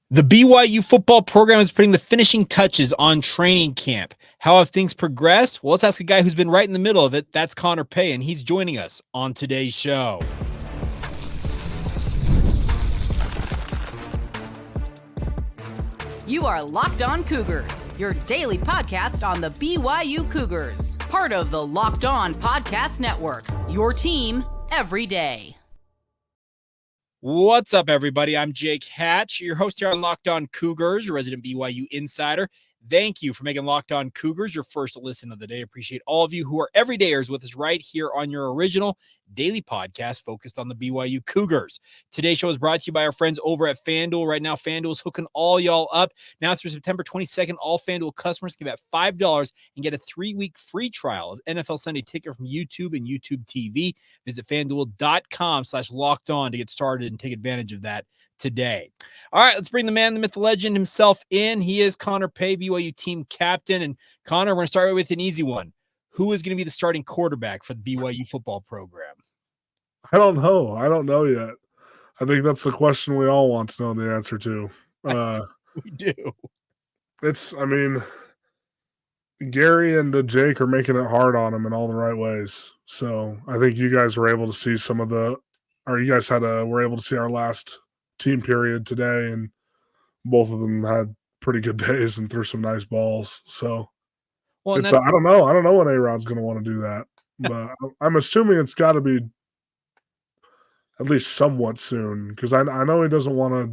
The BYU football program is putting the finishing touches on training camp. How have things progressed? Well, let's ask a guy who's been right in the middle of it. That's Connor Pay, and he's joining us on today's show. You are Locked On Cougars, your daily podcast on the BYU Cougars, part of the Locked On Podcast Network, your team every day. What's up, everybody? I'm Jake Hatch, your host here on Locked On Cougars, your resident BYU insider. Thank you for making Locked On Cougars your first listen of the day. Appreciate all of you who are everydayers with us right here on your original daily podcast focused on the BYU Cougars. Today's show is brought to you by our friends over at FanDuel. Right now, FanDuel is hooking all y'all up. Now through September 22nd, all FanDuel customers can bet $5 and get a 3-week free trial of NFL Sunday Ticket from YouTube and YouTube TV. Visit FanDuel.com/lockedon to get started and take advantage of that today. All right, let's bring the man, the myth, the legend himself in. He is Connor Pay, BYU team captain. And Connor, we're going to start with an easy one. Who is going to be the starting quarterback for the BYU football program? I don't know. I don't know yet. I think that's the question we all want to know the answer to. We do. Gerry and Jake are making it hard on him in all the right ways. So I think you guys were able to see were able to see our last team period today, and both of them had pretty good days and threw some nice balls. So I don't know. I don't know when A-Rod's going to want to do that, but I'm assuming it's got to be at least somewhat soon, because I know he doesn't want to.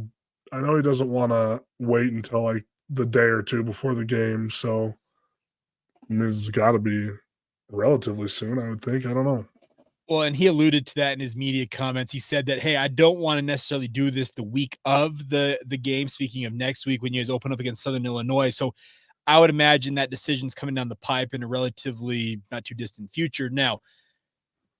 I know he doesn't want to wait until like the day or two before the game. So it's got to be relatively soon, I would think. I don't know. Well, and he alluded to that in his media comments. He said that, hey, I don't want to necessarily do this the week of the game, speaking of next week when you guys open up against Southern Illinois. So I would imagine that decision's coming down the pipe in a relatively not too distant future. Now,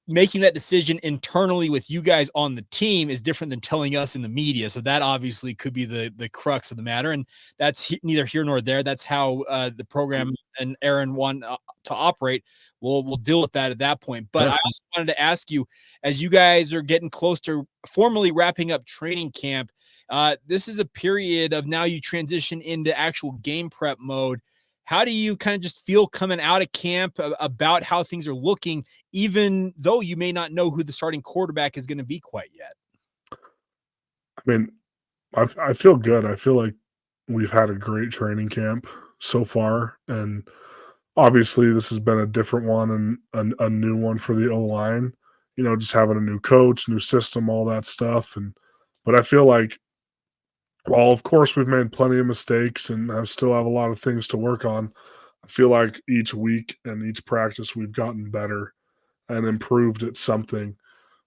making that decision internally with you guys on the team is different than telling us in the media. So that obviously could be the crux of the matter. And that's neither here nor there. That's how the program and Aaron want to operate. We'll deal with that at that point. But I also wanted to ask you, as you guys are getting close to formally wrapping up training camp, this is a period of now you transition into actual game prep mode. How do you kind of just feel coming out of camp about how things are looking, even though you may not know who the starting quarterback is going to be quite yet? I mean, I feel good. I feel like we've had a great training camp so far, and obviously this has been a different one and a new one for the O-line. You know, just having a new coach, new system, all that stuff. But I feel like, while of course we've made plenty of mistakes and I still have a lot of things to work on, I feel like each week and each practice we've gotten better and improved at something.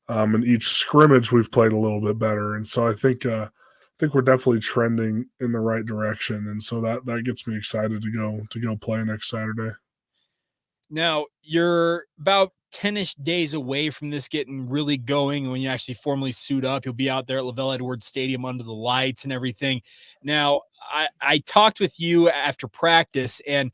And each scrimmage we've played a little bit better. And so I think we're definitely trending in the right direction. And so that gets me excited to go play next Saturday. Now, you're about 10-ish days away from this getting really going. When you actually formally suit up, you'll be out there at Lavelle Edwards Stadium under the lights and everything. Now, I talked with you after practice, and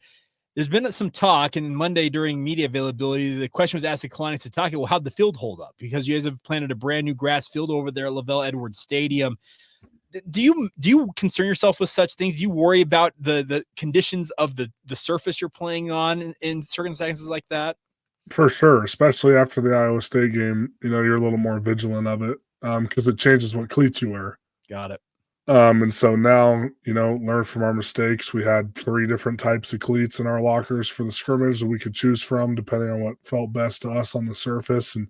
there's been some talk, and Monday during media availability, the question was asked to Kalani Sitake, well, how'd the field hold up? Because you guys have planted a brand new grass field over there at Lavelle Edwards Stadium. Do you concern yourself with such things? Do you worry about the conditions of the surface you're playing on in circumstances like that? For sure, especially after the Iowa State game, you know, you're a little more vigilant of it because it changes what cleats you wear. Got it. And so now, you know, learn from our mistakes. We had 3 different types of cleats in our lockers for the scrimmage that we could choose from depending on what felt best to us on the surface. And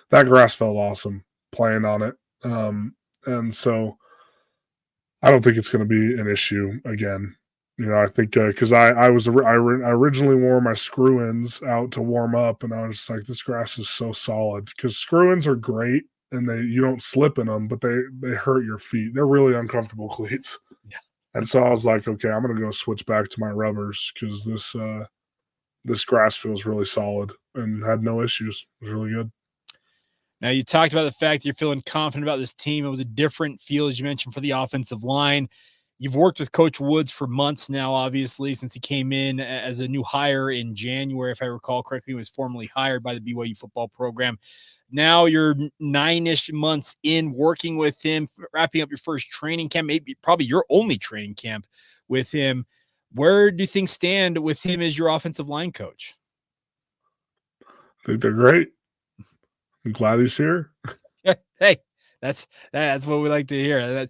that grass felt awesome playing on it. And so I don't think it's going to be an issue again. You know, I think because I originally wore my screw-ins out to warm up, and I was just like, this grass is so solid, because screw-ins are great and you don't slip in them, but they hurt your feet. They're really uncomfortable cleats. Yeah. And so I was like, okay, I'm going to go switch back to my rubbers because this grass feels really solid and had no issues. It was really good. Now, you talked about the fact that you're feeling confident about this team. It was a different feel, as you mentioned, for the offensive line. You've worked with Coach Woods for months now, obviously, since he came in as a new hire in January, if I recall correctly. He was formally hired by the BYU football program. Now you're 9-ish months in working with him, wrapping up your first training camp, maybe probably your only training camp with him. Where do things stand with him as your offensive line coach? I think they're great. I'm glad he's here. Hey, that's what we like to hear.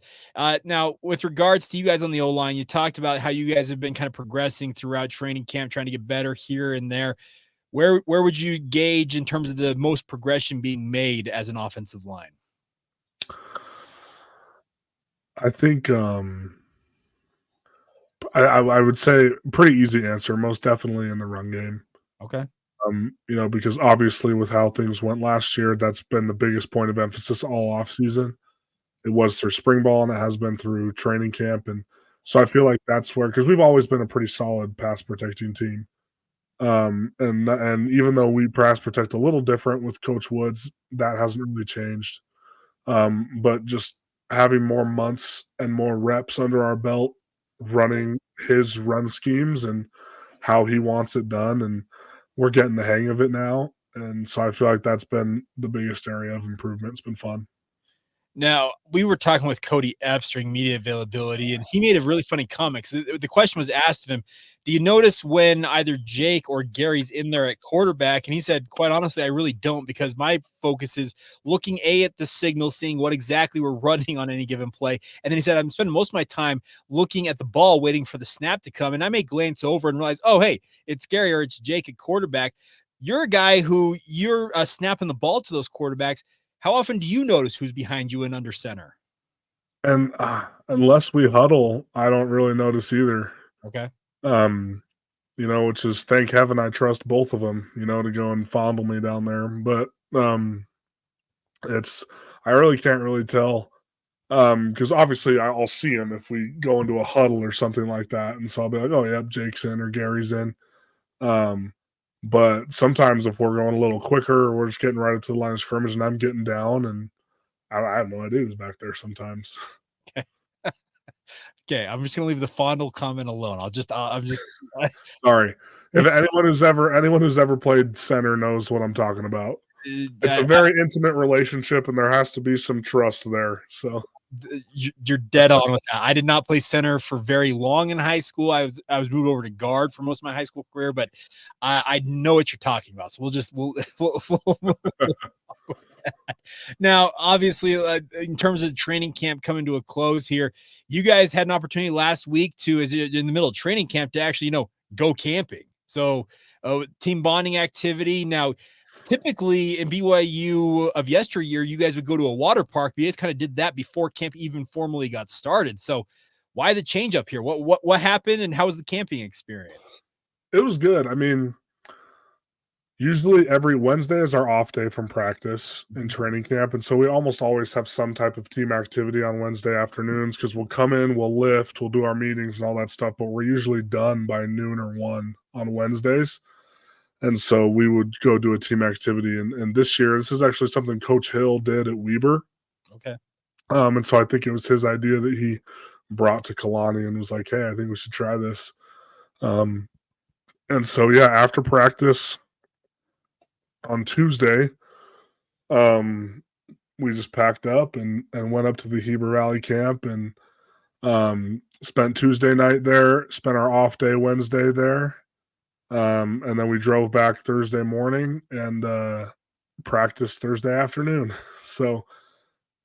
Now, with regards to you guys on the O-line, you talked about how you guys have been kind of progressing throughout training camp, trying to get better here and there. Where would you gauge in terms of the most progression being made as an offensive line? I think I would say pretty easy answer, most definitely in the run game. Okay. Because obviously with how things went last year, that's been the biggest point of emphasis all offseason. It was through spring ball and it has been through training camp. And so I feel like that's where, because we've always been a pretty solid pass protecting team. And even though we pass protect a little different with Coach Woods, that hasn't really changed. But just having more months and more reps under our belt, running his run schemes and how he wants it done, and we're getting the hang of it now. And so I feel like that's been the biggest area of improvement. It's been fun. Now, we were talking with Cody Epps during media availability, and he made a really funny comment. The question was asked of him, do you notice when either Jake or Gerry's in there at quarterback? And he said, quite honestly, I really don't, because my focus is looking at the signal, seeing what exactly we're running on any given play. And then he said, I'm spending most of my time looking at the ball, waiting for the snap to come. And I may glance over and realize, oh, hey, it's Gerry or it's Jake at quarterback. You're a guy who you're snapping the ball to those quarterbacks. How often do you notice who's behind you and under center? And unless we huddle, I don't really notice either. Okay. Which is, thank heaven I trust both of them, to go and fondle me down there. But I really can't really tell, because obviously I'll see him if we go into a huddle or something like that. And so I'll be like, oh, yeah, Jake's in or Gary's in. But sometimes if we're going a little quicker or we're just getting right up to the line of scrimmage and I'm getting down, and I have no idea who's back there sometimes. Okay. Okay, I'm just gonna leave the fondle comment alone. I'm just sorry. If anyone who's ever played center knows what I'm talking about. It's a very intimate relationship, and there has to be some trust there. So you're dead on with that. I did not play center for very long in high school. I was moved over to guard for most of my high school career, but I know what you're talking about. So we'll Now, obviously, in terms of training camp coming to a close here, you guys had an opportunity last week to, as in the middle of training camp, to actually, go camping. So team bonding activity. Now, typically in BYU of yesteryear, you guys would go to a water park. You guys kind of did that before camp even formally got started. So why the change up here? What happened, and how was the camping experience? It was good. I mean, usually every Wednesday is our off day from practice and training camp. And so we almost always have some type of team activity on Wednesday afternoons, because we'll come in, we'll lift, we'll do our meetings and all that stuff. But we're usually done by noon or 1 on Wednesdays. And so we would go do a team activity. And this year, this is actually something Coach Hill did at Weber. Okay. And so I think it was his idea that he brought to Kalani and was like, hey, I think we should try this. And so, yeah, after practice on Tuesday, we just packed up and went up to the Heber Valley camp and spent Tuesday night there, spent our off day Wednesday there. And then we drove back Thursday morning and practiced Thursday afternoon. So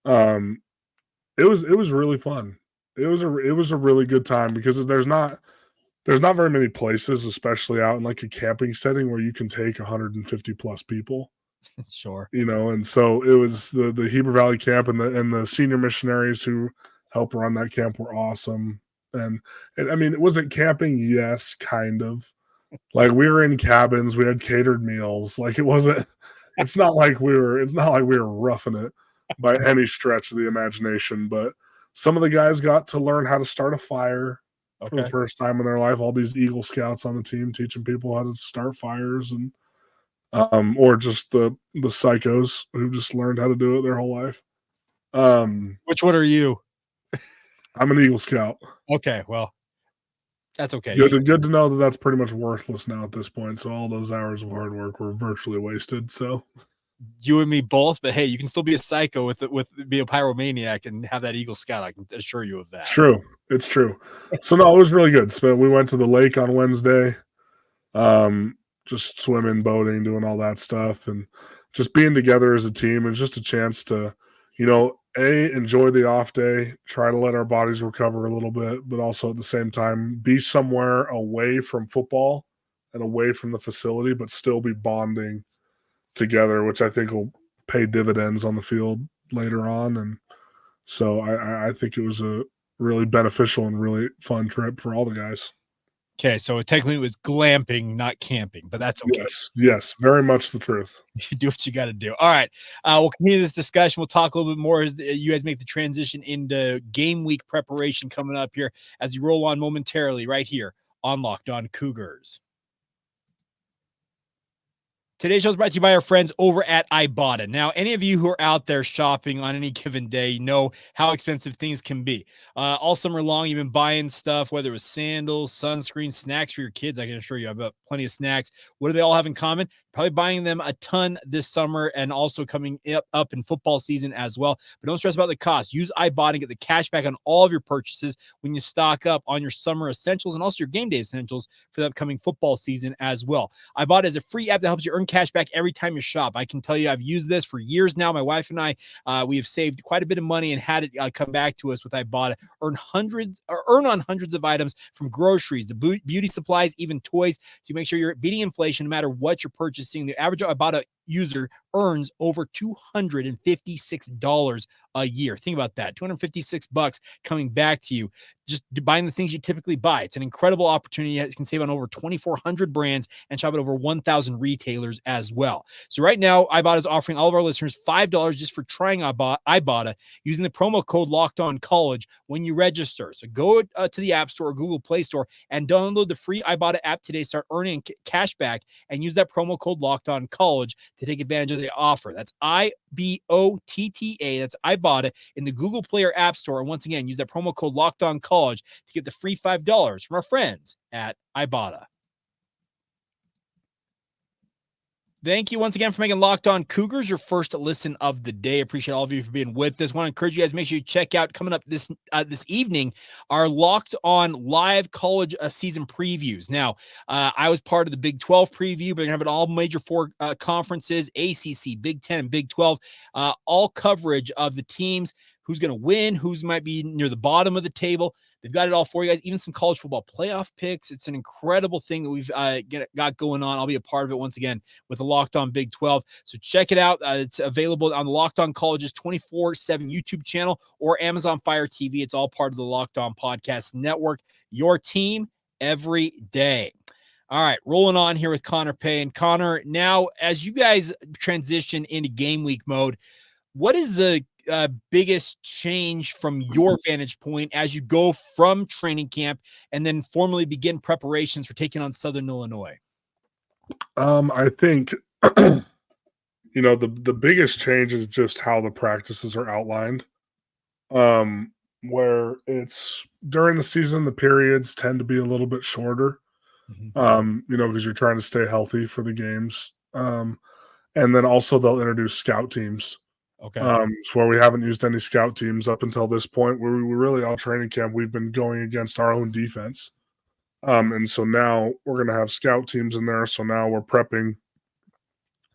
it was really fun. It was a really good time, because there's not very many places, especially out in like a camping setting, where you can take 150 plus people. Sure. And so it was the Heber Valley camp, and the senior missionaries who help run that camp were awesome. And I mean, it wasn't camping, yes, kind of. Like, we were in cabins, we had catered meals. Like, it's not like we were roughing it by any stretch of the imagination, but some of the guys got to learn how to start a fire for the first time in their life. All these Eagle Scouts on the team teaching people how to start fires, and or just the psychos who just learned how to do it their whole life. Which one are you? I'm an Eagle Scout. Okay, well, that's okay. Good to know that that's pretty much worthless now at this point. So all those hours of hard work were virtually wasted. So You and me both, but hey, you can still be a psycho with be a pyromaniac and have that Eagle Scout. I can assure you of that. it's true. It's true. So no, it was really good. So we went to the lake on Wednesday, just swimming, boating, doing all that stuff, and just being together as a team. It's just a chance to, enjoy the off day, try to let our bodies recover a little bit, but also at the same time be somewhere away from football and away from the facility, but still be bonding together, which I think will pay dividends on the field later on. And so I think it was a really beneficial and really fun trip for all the guys. Okay, so technically it was glamping, not camping, but that's okay. Yes, very much the truth. You do what you got to do. All right, we'll continue this discussion. We'll talk a little bit more as you guys make the transition into game week preparation coming up here as you roll on momentarily right here on Locked On Cougars. Today's show is brought to you by our friends over at Ibata. Now, any of you who are out there shopping on any given day know how expensive things can be. All summer long, you've been buying stuff, whether it was sandals, sunscreen, snacks for your kids. I can assure you I've got plenty of snacks. What do they all have in common? Probably buying them a ton this summer and also coming up in football season as well. But don't stress about the cost. Use Ibata and get the cash back on all of your purchases when you stock up on your summer essentials and also your game day essentials for the upcoming football season as well. Ibata is a free app that helps you earn cash back every time you shop. I can tell you I've used this for years now. My wife and I, we have saved quite a bit of money and had it come back to us with Ibata. Earn on hundreds of items from groceries to beauty supplies, even toys to make sure you're beating inflation no matter what you're purchasing. The average Ibata user earns over $256 a year. Think about that. $256 coming back to you just buying the things you typically buy. It's an incredible opportunity. You can save on over 2,400 brands and shop at over 1,000 retailers as well. So right now, Ibata is offering all of our listeners $5 just for trying Ibata using the promo code LOCKEDONCollege when you register. So go to the App Store or Google Play Store and download the free Ibata app today. Start earning cash back and use that promo code LOCKEDONCollege to take advantage of the offer. That's IBOTTA. That's Ibata in the Google Play or App Store. And once again, use that promo code LOCKEDONCollege to get the free $5 from our friends at Ibata. Thank you once again for making Locked On Cougars your first listen of the day. Appreciate all of you for being with us. Want to encourage you guys, make sure you check out coming up this evening our Locked On live college season previews. Now, I was part of the Big 12 preview, but we're going to have it all major four conferences, ACC, Big 10, and Big 12, all coverage of the teams, who's going to win, who's might be near the bottom of the table. They've got it all for you guys, even some college football playoff picks. It's an incredible thing that we've got going on. I'll be a part of it once again with the Locked On Big 12. So check it out. It's available on the Locked On Colleges 24/7 YouTube channel or Amazon Fire TV. It's all part of the Locked On Podcast Network. Your team every day. All right, rolling on here with Connor Pay. And Connor, now as you guys transition into game week mode, what is the biggest change from your vantage point as you go from training camp and then formally begin preparations for taking on Southern Illinois? I think, the biggest change is just how the practices are outlined. Where it's during the season, the periods tend to be a little bit shorter, because you're trying to stay healthy for the games. And then also they'll introduce scout teams. Okay. It's where we haven't used any scout teams up until this point, where we were really all training camp. We've been going against our own defense. And so now we're going to have scout teams in there. So now we're prepping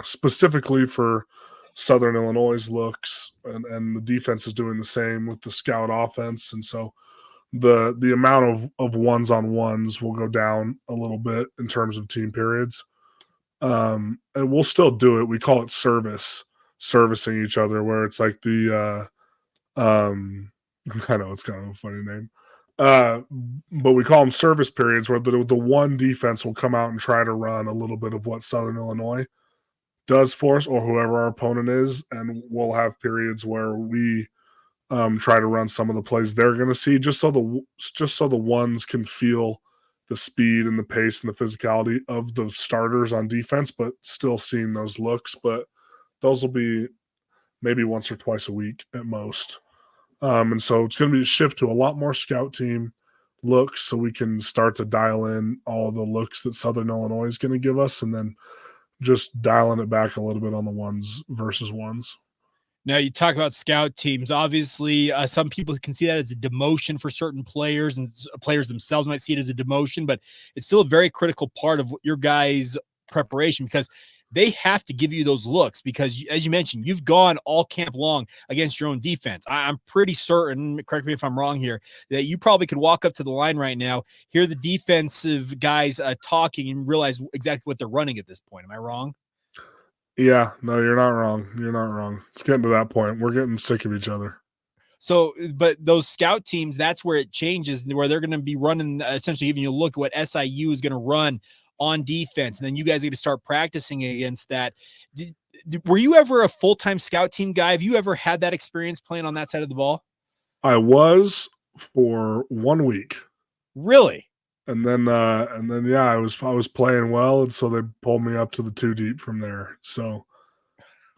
specifically for Southern Illinois' looks, and the defense is doing the same with the scout offense. And so the amount of ones-on-ones will go down a little bit in terms of team periods. And we'll still do it. We call it servicing each other, where it's like the I know it's kind of a funny name, but we call them service periods, where the one defense will come out and try to run a little bit of what Southern Illinois does for us, or whoever our opponent is, and we'll have periods where we try to run some of the plays they're going to see, just so the ones can feel the speed and the pace and the physicality of the starters on defense, but still seeing those looks. But those will be maybe once or twice a week at most. And so it's going to be a shift to a lot more scout team looks, so we can start to dial in all the looks that Southern Illinois is going to give us, and then just dialing it back a little bit on the ones versus ones. Now, you talk about scout teams. Obviously, some people can see that as a demotion for certain players, and players themselves might see it as a demotion, but it's still a very critical part of your guys' preparation, because they have to give you those looks, because as you mentioned, you've gone all camp long against your own defense. I'm pretty certain, correct me if I'm wrong here, that you probably could walk up to the line right now, hear the defensive guys talking, and realize exactly what they're running at this point. Am I wrong? Yeah, no, you're not wrong. You're not wrong. It's getting to that point. We're getting sick of each other. So, but those scout teams, that's where it changes, where they're going to be running, essentially giving you a look at what SIU is going to run on defense. And then you guys are going to start practicing against that. Were you ever a full-time scout team guy? Have you ever had that experience playing on that side of the ball? I was for 1 week. Really? And then yeah, I was playing well, and so they pulled me up to the 2 deep from there. So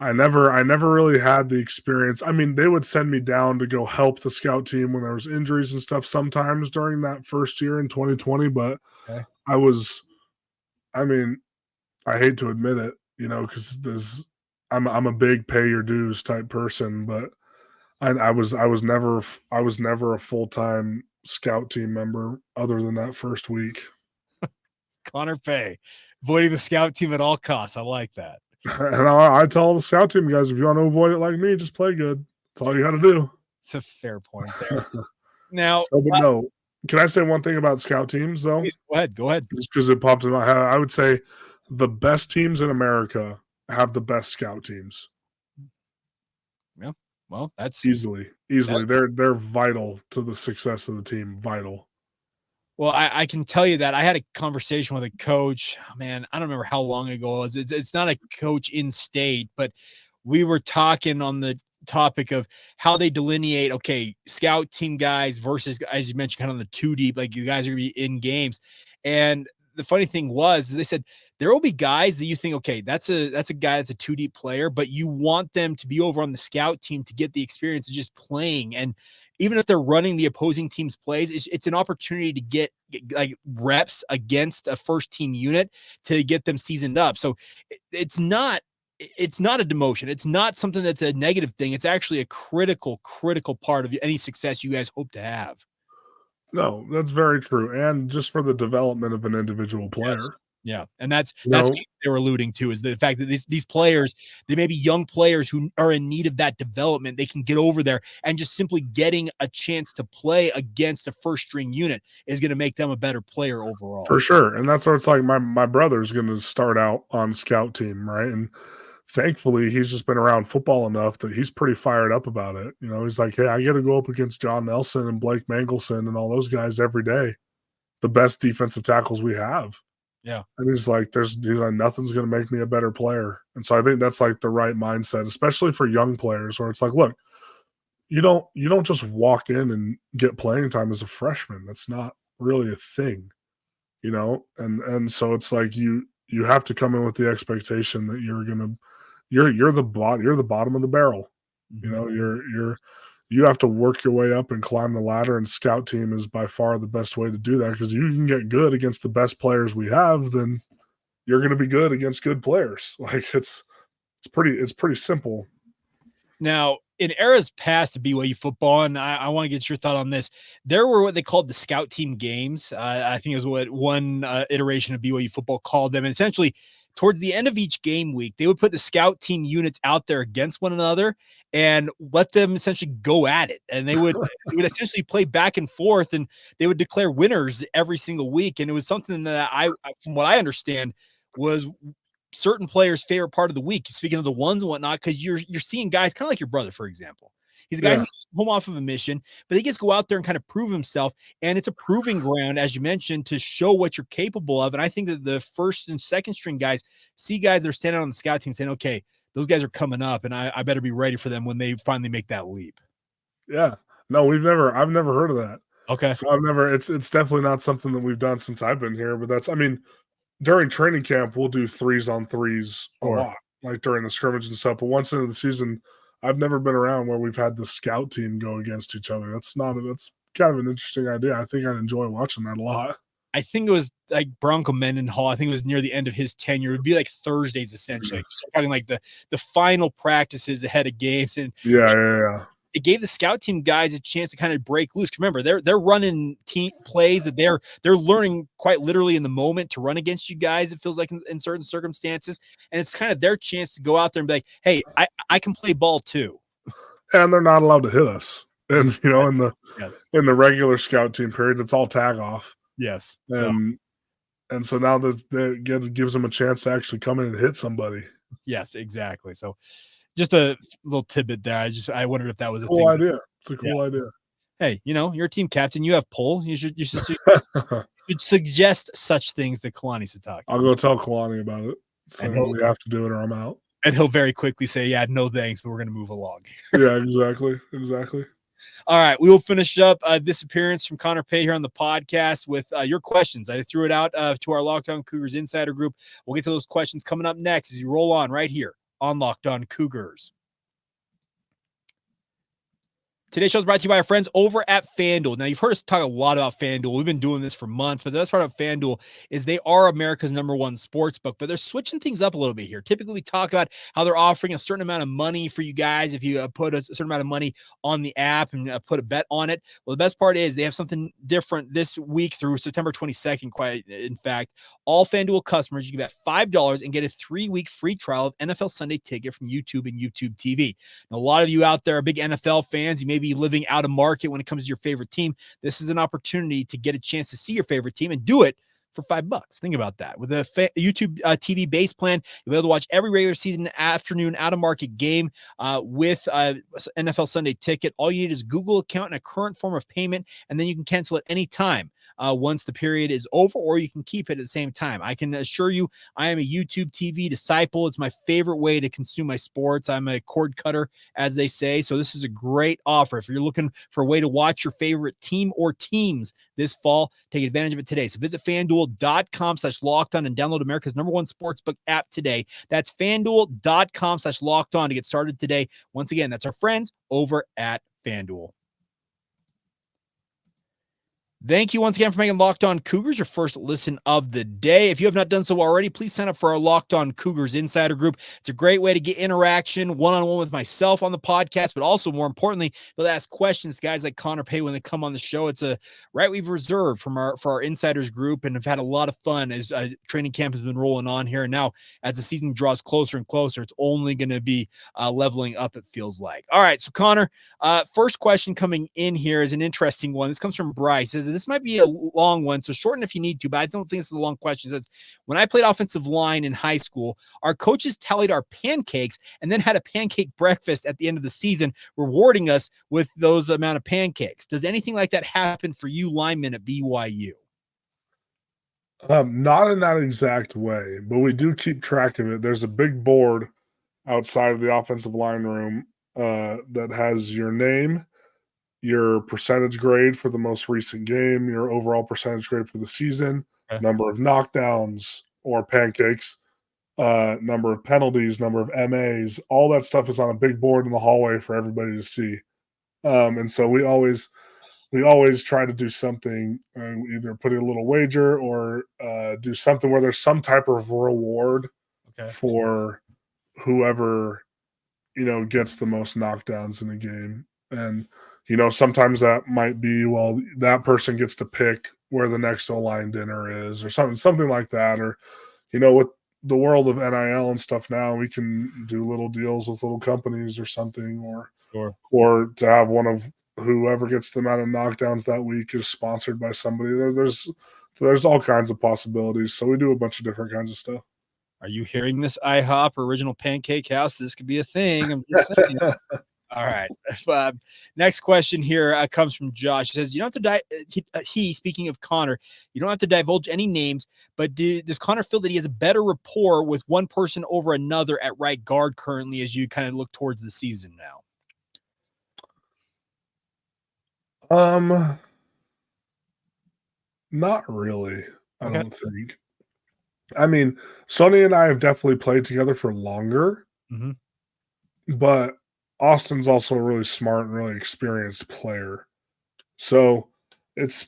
I never really had the experience. I mean, they would send me down to go help the scout team when there was injuries and stuff sometimes during that first year in 2020, but Okay. I mean, I hate to admit it, because I'm a big pay your dues type person, but I was never a full-time scout team member other than that first week. Connor Pay, avoiding the scout team at all costs. I like that. And I tell the scout team guys, if you want to avoid it like me, just play good. That's all you got to do. It's a fair point there. Now, no, can I say one thing about scout teams though? Please, go ahead. Just because it popped in my head, I would say the best teams in America have the best scout teams. Yeah, well, that's easily. They're vital to the success of the team. Vital. Well, I can tell you that I had a conversation with a coach. Man, I don't remember how long ago it was. It's not a coach in state, but we were talking on the topic of how they delineate, okay, scout team guys versus, as you mentioned, kind of the 2 deep, like you guys are going to be in games. And the funny thing was, they said there will be guys that you think, okay, that's a guy that's a 2 deep player, but you want them to be over on the scout team to get the experience of just playing. And even if they're running the opposing team's plays, it's an opportunity to get like reps against a first team unit to get them seasoned up. So it's not a demotion. It's not something that's a negative thing. It's actually a critical part of any success you guys hope to have. No, that's very true. And just for the development of an individual player. Yes. Yeah. And that's what they were alluding to, is the fact that these players, they may be young players who are in need of that development. They can get over there, and just simply getting a chance to play against a first string unit is going to make them a better player overall. For sure. And that's what it's like. My brother's going to start out on scout team, right? And thankfully, he's just been around football enough that he's pretty fired up about it. He's like, hey, I get to go up against John Nelson and Blake Mangelson and all those guys every day, the best defensive tackles we have. Yeah. And he's like, nothing's going to make me a better player. And so I think that's like the right mindset, especially for young players, where it's like, look, you don't just walk in and get playing time as a freshman. That's not really a thing, and so it's like you have to come in with the expectation that you're the bottom of the barrel. You have to work your way up and climb the ladder, and scout team is by far the best way to do that, because you can get good against the best players we have, then you're going to be good against good players. Like it's pretty simple. Now, in eras past of BYU football, and I want to get your thought on this, there were what they called the scout team games. I think it was what one iteration of BYU football called them. And essentially, towards the end of each game week, they would put the scout team units out there against one another and let them essentially go at it. And they would essentially play back and forth, and they would declare winners every single week. And it was something that from what I understand, was certain players' favorite part of the week. Speaking of the ones and whatnot, because you're seeing guys kind of like your brother, for example. He's a guy who's home off of a mission, but he gets to go out there and kind of prove himself. And it's a proving ground, as you mentioned, to show what you're capable of. And I think that the first and second string guys see guys that are standing on the scout team saying, okay, those guys are coming up, and I better be ready for them when they finally make that leap. Yeah. No, I've never heard of that. Okay. So it's definitely not something that we've done since I've been here, but during training camp, we'll do 3s on 3s a lot, like during the scrimmage and stuff. But once into the season, I've never been around where we've had the scout team go against each other. That's kind of an interesting idea. I think I'd enjoy watching that a lot. I think it was like Bronco Mendenhall. I think it was near the end of his tenure. It would be like Thursdays, essentially. So talking like the final practices ahead of games. And Yeah. it gave the scout team guys a chance to kind of break loose. Remember, they're running team plays that they're learning quite literally in the moment to run against you guys. It feels like in certain circumstances, and it's kind of their chance to go out there and be like, "Hey, I can play ball too." And they're not allowed to hit us. And in the regular scout team period, it's all tag off. Yes. And so now that gives them a chance to actually come in and hit somebody. Yes, exactly. So just a little tidbit there. I wondered if that was a cool idea. It's a cool idea. Hey, you're a team captain. You have pull. You should suggest such things to Kalani Sitake. I'll go tell Kalani about it. So we have to do it or I'm out. And he'll very quickly say, "Yeah, no thanks, but we're going to move along." Yeah, exactly. All right, we will finish up this appearance from Connor Pay here on the podcast with your questions. I threw it out to our Locked On Cougars Insider group. We'll get to those questions coming up next as you roll on right here on Locked On Cougars. Today's show is brought to you by our friends over at FanDuel. Now, you've heard us talk a lot about FanDuel. We've been doing this for months, but the best part of FanDuel is they are America's #1 sports book, but they're switching things up a little bit here. Typically, we talk about how they're offering a certain amount of money for you guys if you put a certain amount of money on the app and put a bet on it. Well, the best part is they have something different this week through September 22nd, quite in fact. All FanDuel customers, you can bet $5 and get a 3-week free trial of NFL Sunday Ticket from YouTube and YouTube TV. Now, a lot of you out there are big NFL fans. You may be living out of market when it comes to your favorite team. This is an opportunity to get a chance to see your favorite team and do it for $5. Think about that. With a YouTube TV base plan, you'll be able to watch every regular season afternoon out-of-market game with NFL Sunday Ticket. All you need is a Google account and a current form of payment, and then you can cancel at any time once the period is over, or you can keep it at the same time. I can assure you I am a YouTube TV disciple. It's my favorite way to consume my sports. I'm a cord cutter, as they say, so this is a great offer. If you're looking for a way to watch your favorite team or teams this fall, take advantage of it today. So visit FanDuel.com/lockedon and download America's #1 sportsbook app today. That's FanDuel.com/lockedon to get started today. Once again, that's our friends over at FanDuel. Thank you once again for making Locked On Cougars your first listen of the day. If you have not done so already, please sign up for our Locked On Cougars Insider group. It's a great way to get interaction one-on-one with myself on the podcast, but also more importantly, be able to ask questions to guys like Connor Pay when they come on the show. It's a right we've reserved for our insiders group and have had a lot of fun as training camp has been rolling on here. And now as the season draws closer and closer, it's only going to be leveling up, it feels like. All right, so Connor, first question coming in here is an interesting one. This comes from Bryce. It says, this might be a long one, so shorten if you need to, but I don't think this is a long question. It says, when I played offensive line in high school, our coaches tallied our pancakes and then had a pancake breakfast at the end of the season, rewarding us with those amount of pancakes. Does anything like that happen for you linemen at BYU? Not in that exact way, but we do keep track of it. There's a big board outside of the offensive line room that has your name, your percentage grade for the most recent game, your overall percentage grade for the season, number of knockdowns or pancakes, number of penalties, number of MAs, all that stuff is on a big board in the hallway for everybody to see. And so we always try to do something, either put in a little wager or do something where there's some type of reward for whoever, gets the most knockdowns in the game. And sometimes that might be, well, that person gets to pick where the next O-line dinner is or something like that. Or, with the world of NIL and stuff now, we can do little deals with little companies or something, or to have one of whoever gets the amount of knockdowns that week is sponsored by somebody. There's all kinds of possibilities. So we do a bunch of different kinds of stuff. Are you hearing this, IHOP or Original Pancake House? This could be a thing. I'm just saying. All right. Next question here comes from Josh. He says, you don't have to speaking of Connor, you don't have to divulge any names, but does Connor feel that he has a better rapport with one person over another at right guard currently as you kind of look towards the season now? Not really. I don't think. I mean, Sonny and I have definitely played together for longer, but Austin's also a really smart and really experienced player. So it's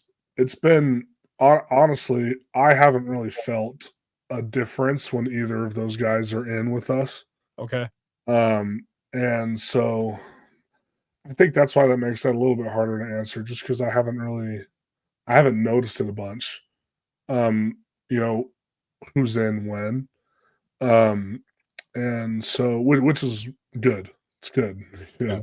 been honestly, I haven't really felt a difference when either of those guys are in with us. Okay. And so I think that's why that makes that a little bit harder to answer, just because I haven't noticed it a bunch. You know, who's in when. And so which is good. It's good. You know,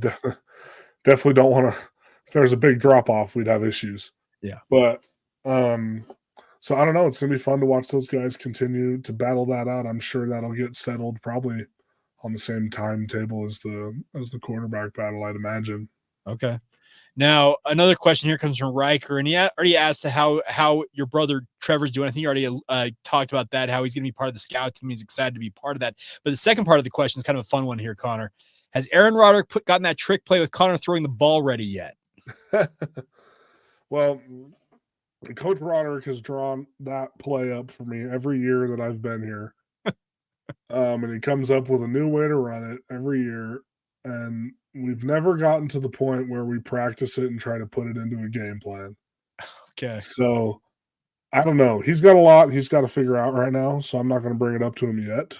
definitely don't want to. If there's a big drop off, we'd have issues. Yeah. But so I don't know. It's gonna be fun to watch those guys continue to battle that out. I'm sure that'll get settled probably on the same timetable as the quarterback battle, I'd imagine. Okay. Now, another question here comes from Riker, and he already asked how your brother Trevor's doing. I think you already talked about that, how he's going to be part of the scout team. He's excited to be part of that. But the second part of the question is kind of a fun one here, Connor. Has Aaron Roderick gotten that trick play with Connor throwing the ball ready yet? Well, Coach Roderick has drawn that play up for me every year that I've been here. And he comes up with a new way to run it every year. And we've never gotten to the point where we practice it and try to put it into a game plan. Okay. So I don't know. He's got a lot he's got to figure out right now. So I'm not going to bring it up to him yet.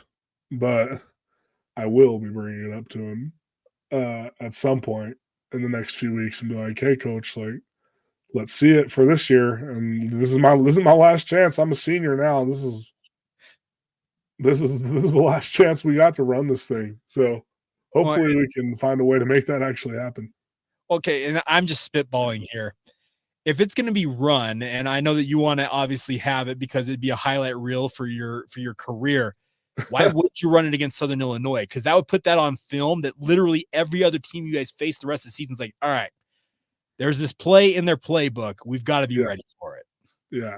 But I will be bringing it up to him at some point in the next few weeks and be like, hey, coach, like, let's see it for this year. And this is my last chance. I'm a senior now. This is the last chance we got to run this thing. So hopefully we can find a way to make that actually happen. Okay, and I'm just spitballing here. If it's going to be run, and I know that you want to obviously have it because it'd be a highlight reel for your career, why would you run it against Southern Illinois? Because that would put that on film that literally every other team you guys face the rest of the season is like, all right, there's this play in their playbook. We've got to be ready for it. Yeah.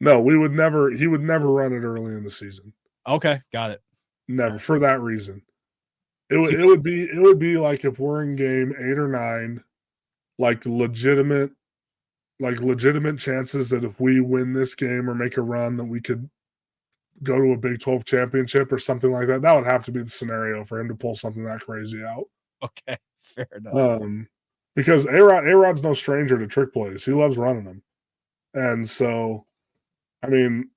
No, he would never run it early in the season. Okay, got it. Never, for that reason. It would be like if we're in game 8 or 9, like legitimate chances that if we win this game or make a run that we could go to a Big 12 championship or something like that. That would have to be the scenario for him to pull something that crazy out. Okay, fair enough. Because A-Rod's no stranger to trick plays. He loves running them. And so, I mean,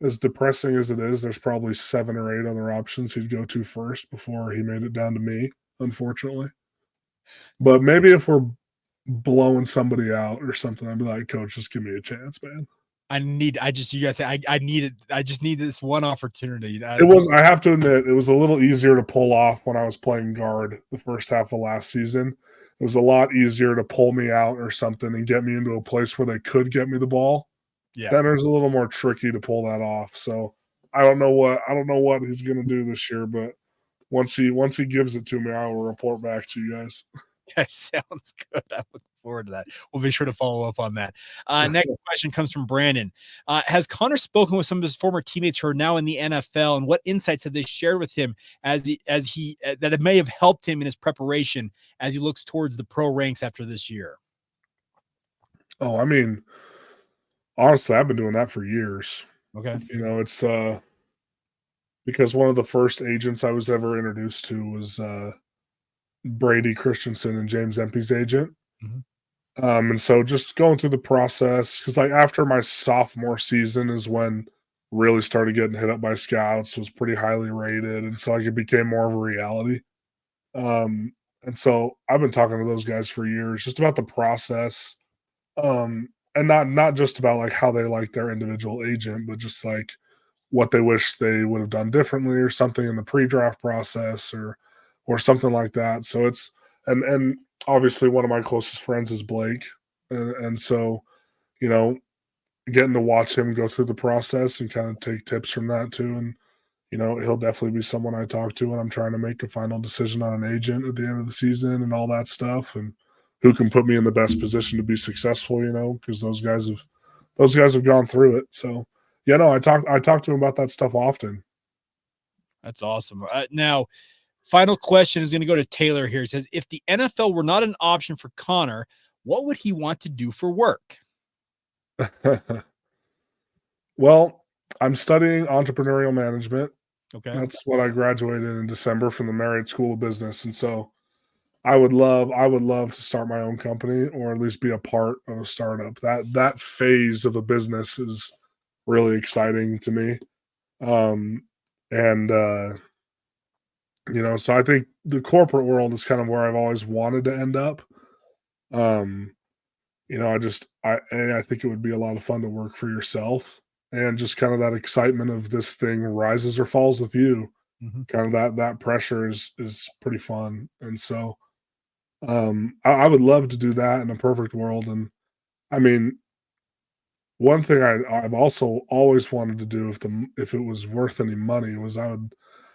as depressing as it is, there's probably 7 or 8 other options he'd go to first before he made it down to me, unfortunately. But maybe if we're blowing somebody out or something, I'd be like, coach, just give me a chance, man. I just need this one opportunity. I have to admit, it was a little easier to pull off when I was playing guard the first half of last season. It was a lot easier to pull me out or something and get me into a place where they could get me the ball. Yeah. Then it's a little more tricky to pull that off. So I don't know what he's going to do this year, but once he gives it to me, I will report back to you guys. That sounds good. I'm looking forward to that. We'll be sure to follow up on that. Next question comes from Brandon. Has Connor spoken with some of his former teammates who are now in the NFL, and what insights have they shared with him that it may have helped him in his preparation as he looks towards the pro ranks after this year? Oh, I mean, honestly, I've been doing that for years. Okay. You know, it's because one of the first agents I was ever introduced to was Brady Christensen and James Empey's agent. Mm-hmm. And so just going through the process, because like after my sophomore season is when really started getting hit up by scouts, was pretty highly rated. And so like it became more of a reality. And so I've been talking to those guys for years, just about the process. And not just about like how they like their individual agent, but just like what they wish they would have done differently or something in the pre-draft process or something like that. So it's and obviously one of my closest friends is Blake, and so you know, getting to watch him go through the process and kind of take tips from that too. And you know, he'll definitely be someone I talk to when I'm trying to make a final decision on an agent at the end of the season and all that stuff, and who can put me in the best position to be successful. You know, because those guys have gone through it. So yeah, no, I talk to him about that stuff often. That's awesome. Now, final question is going to go to Taylor here. It says, if the NFL were not an option for Connor, what would he want to do for work? Well, I'm studying entrepreneurial management. Okay. That's what I graduated in December from the Marriott School of Business. And so I would love to start my own company, or at least be a part of a startup. That phase of a business is really exciting to me. Um, and so I think the corporate world is kind of where I've always wanted to end up. Um, I think it would be a lot of fun to work for yourself, and just kind of that excitement of this thing rises or falls with you. Mhm. Kind of that pressure is pretty fun. And so I would love to do that in a perfect world. And I mean, one thing I've also always wanted to do, if it was worth any money, was I've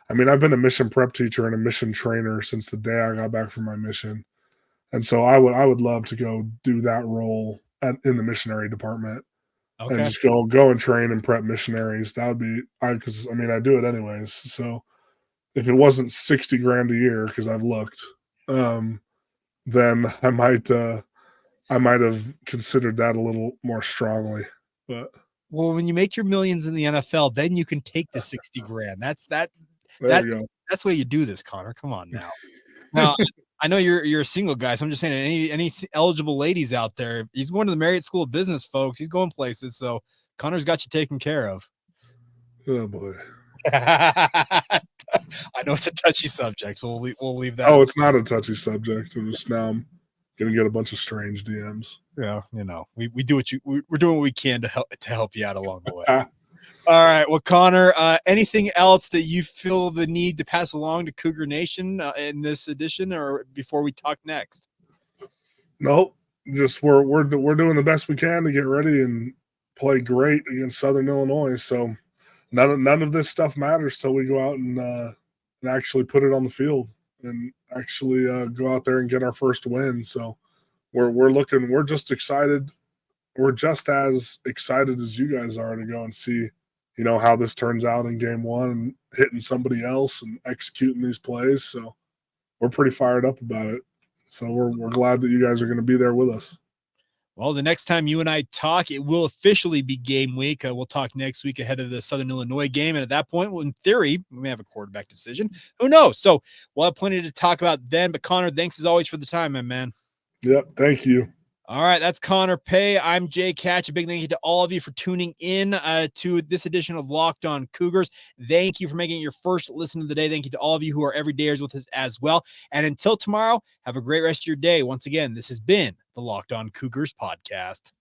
been a mission prep teacher and a mission trainer since the day I got back from my mission. And so I would love to go do that role in the missionary department, and Okay. just go and train and prep missionaries. That would be because I do it anyways. So if it wasn't 60 grand a year, because I've looked, um, then I might have considered that a little more strongly. But Well, when you make your millions in the NFL, then you can take the 60 grand. That's there we that's go. that's the way you do this, Connor. Come on now. Now, I know you're a single guy, so I'm just saying any eligible ladies out there, he's going to the Marriott School of Business, folks. He's going places, so Connor's got you taken care of. Oh boy. I know it's a touchy subject, so we'll leave that. Oh, it's not a touchy subject. I'm gonna get a bunch of strange DMs. Yeah, we do we're doing what we can to help you out along the way. All right. Well, Connor, anything else that you feel the need to pass along to Cougar Nation in this edition, or before we talk next? Nope. Just we're doing the best we can to get ready and play great against Southern Illinois. So none of this stuff matters till we go out and actually put it on the field, and actually go out there and get our first win. So we're just excited. We're just as excited as you guys are to go and see, how this turns out in game one, and hitting somebody else and executing these plays. So we're pretty fired up about it. So we're glad that you guys are going to be there with us. Well, the next time you and I talk, it will officially be game week. We'll talk next week ahead of the Southern Illinois game. And at that point, well, in theory, we may have a quarterback decision. Who knows? So we'll have plenty to talk about then. But Connor, thanks as always for the time, my man. Yep. Thank you. All right, that's Connor Pay. I'm Jay Catch. A big thank you to all of you for tuning in to this edition of Locked On Cougars. Thank you for making it your first listen of the day. Thank you to all of you who are everydayers with us as well. And until tomorrow, have a great rest of your day. Once again, this has been the Locked On Cougars podcast.